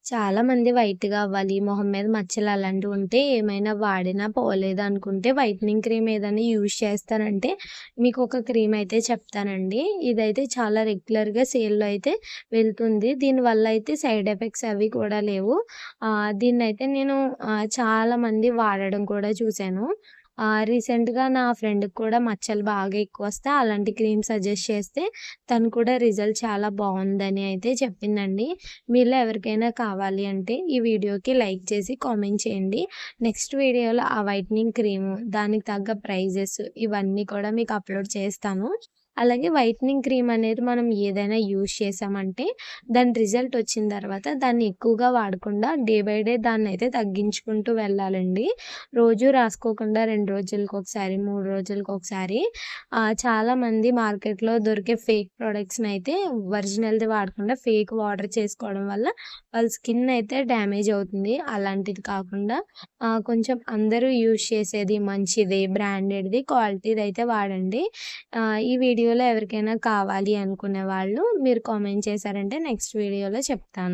చాలామంది వైట్‌గా అవ్వాలి, మొహం మీద మచ్చలు అలాంటివి ఉంటే ఏమైనా వాడినా పోలేదనుకుంటే వైట్నింగ్ క్రీమ్ ఏదైనా యూజ్ చేస్తారంటే మీకొక క్రీమ్ అయితే చెప్తానండి. ఇదైతే చాలా రెగ్యులర్‌గా సేల్‌లో అయితే వెళ్తుంది. దీనివల్ల అయితే సైడ్ ఎఫెక్ట్స్ అవి కూడా లేవు. దీన్నైతే నేను చాలామంది వాడడం కూడా చూసాను. రీసెంట్‌గా నా ఫ్రెండ్‌కి కూడా మచ్చలు బాగా ఎక్కువొస్తే అలాంటి క్రీమ్ సజెస్ట్ చేస్తే తను కూడా రిజల్ట్ చాలా బావుందని అయితే చెప్పిందండి. మీలో ఎవరికైనా కావాలి అంటే ఈ వీడియోకి లైక్ చేసి కామెంట్ చేయండి. నెక్స్ట్ వీడియోలో ఆ వైట్నింగ్ క్రీము, దానికి తగ్గ ప్రైజెస్ ఇవన్నీ కూడా మీకు అప్‌లోడ్ చేస్తాను. అలాగే వైట్నింగ్ క్రీమ్ అనేది మనం ఏదైనా యూజ్ చేశామంటే దాని రిజల్ట్ వచ్చిన తర్వాత దాన్ని ఎక్కువగా వాడకుండా డే బై డే దాన్నయితే తగ్గించుకుంటూ వెళ్ళాలండి. రోజు రాసుకోకుండా 2 రోజులకొకసారి, 3 రోజులకొకసారి చాలామంది మార్కెట్‌లో దొరికే ఫేక్ ప్రొడక్ట్స్‌నయితే ఒరిజినల్‌ది వాడకుండా ఫేక్ ఆర్డర్ చేసుకోవడం వల్ల వాళ్ళ స్కిన్ అయితే డ్యామేజ్ అవుతుంది. అలాంటిది కాకుండా కొంచెం అందరూ యూజ్ చేసేది మంచిది, బ్రాండెడ్‌ది, క్వాలిటీదయితే వాడండి. ఈ వీడియోలో ఎవరికైనా కావాలి అనుకునే వాళ్ళు మీరు కామెంట్ చేశారంటే నెక్స్ట్ వీడియోలో చెప్తాను.